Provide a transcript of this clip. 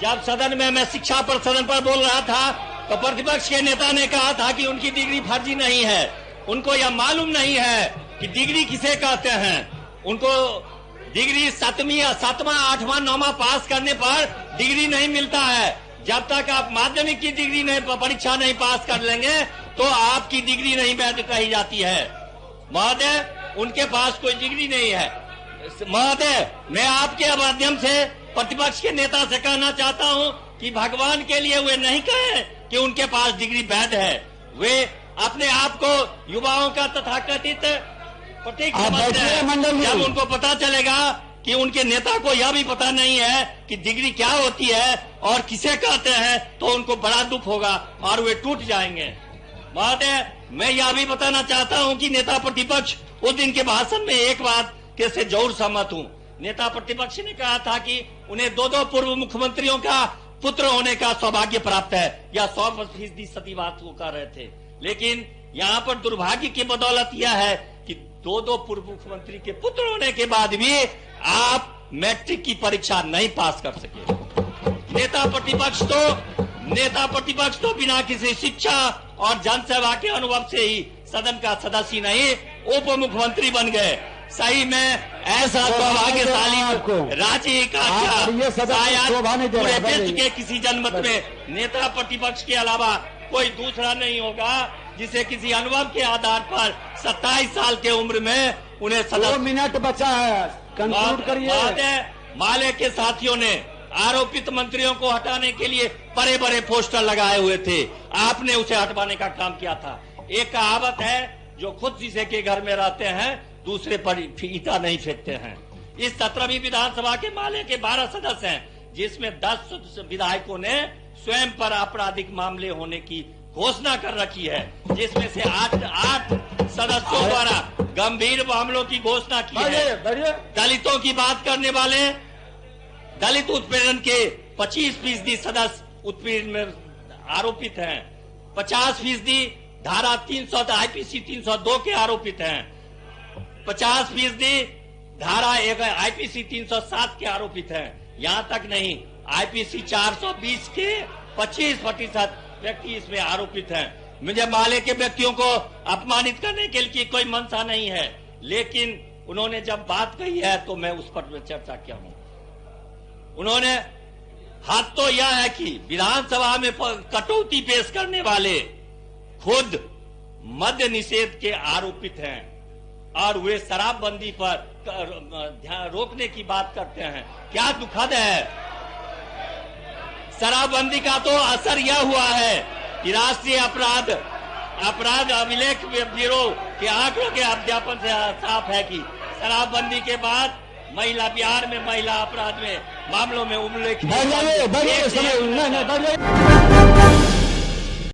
जब सदन में मैं शिक्षा पर सदन पर बोल रहा था तो प्रतिपक्ष के नेता ने कहा था कि उनकी डिग्री फर्जी नहीं है। उनको यह मालूम नहीं है कि डिग्री किसे कहते हैं। उनको डिग्री 7वीं 8वां 9वां पास करने पर डिग्री नहीं मिलता है। जब तक आप माध्यमिक की डिग्री नहीं परीक्षा नहीं पास कर लेंगे तो आपकी डिग्री नहीं वैध कही जाती है। महोदय, उनके पास कोई डिग्री नहीं है। महोदय, मैं आपके माध्यम से प्रतिपक्ष के नेता से कहना चाहता हूं कि भगवान के लिए वे नहीं कहें कि उनके पास डिग्री वैध है। वे अपने आप को युवाओं का तथाकथित प्रतीक समझते हैं। जब उनको पता चलेगा कि उनके नेता को यह भी पता नहीं है कि डिग्री क्या होती है और किसे कहते हैं, तो उनको बड़ा दुख होगा और वे टूट जाएंगे। महोदय, मैं यह भी बताना चाहता हूं कि नेता प्रतिपक्ष उस दिन के भाषण में एक बात के से जरूर सहमत हूं। नेता प्रतिपक्ष ने कहा था कि उन्हें 2 पूर्व मुख्यमंत्रियों का पुत्र होने का सौभाग्य प्राप्त है। यह 100% सती बात वो कर रहे थे। लेकिन यहाँ पर दुर्भाग्य की बदौलत यह है कि 2 पूर्व मुख्यमंत्री के पुत्र होने के बाद भी आप मैट्रिक की परीक्षा नहीं पास कर सके। नेता प्रतिपक्ष तो बिना किसी शिक्षा और जनसेवा के अनुभव से ही सदन का सदस्य नहीं उप मुख्यमंत्री बन गए। सही में ऐसा सौभाग्यशाली राज्य का शायद पूरे विश्व के किसी जनमत में नेता प्रतिपक्ष के अलावा कोई दूसरा नहीं होगा जिसे किसी अनुभव के आधार पर 27 साल के उम्र में उन्हें 2 मिनट बचा है, कंक्लूड करिए। माले के साथियों ने आरोपित मंत्रियों को हटाने के लिए बड़े बड़े पोस्टर लगाए हुए थे। आपने उसे हटवाने का काम किया था। एक कहावत है, जो खुद शीशे के घर में रहते हैं दूसरे पर ईटा नहीं फेंकते हैं। इस 17वीं विधानसभा के माले के 12 सदस्य हैं, जिसमें 10 विधायकों ने स्वयं पर आपराधिक मामले होने की घोषणा कर रखी है, जिसमें से 8 सदस्यों द्वारा गंभीर मामलों की घोषणा की है। दलितों की बात करने वाले दलित उत्पीड़न के 25% सदस्य उत्पीड़न में आरोपित हैं। 50% धारा 300 IPC 302 के आरोपित हैं। 50% धारा IPC 307 के आरोपित हैं। यहाँ तक नहीं, IPC 420 के 25% व्यक्ति इसमें आरोपित हैं। मुझे माले के व्यक्तियों को अपमानित करने के लिए कोई मंशा नहीं है, लेकिन उन्होंने जब बात कही है तो मैं उस पर चर्चा किया हूं। उन्होंने हाथ तो यह है कि विधानसभा में कटौती पेश करने वाले खुद मद्य निषेध के आरोपित हैं और वे शराबबंदी पर ध्यान रोकने की बात करते हैं। क्या दुखद है। शराबबंदी का तो असर यह हुआ है कि राष्ट्रीय अपराध अभिलेख ब्यूरो के आंकड़ों के अध्यापन से साफ है कि शराबबंदी के बाद बिहार में महिला अपराध में मामलों में उल्लेखनीय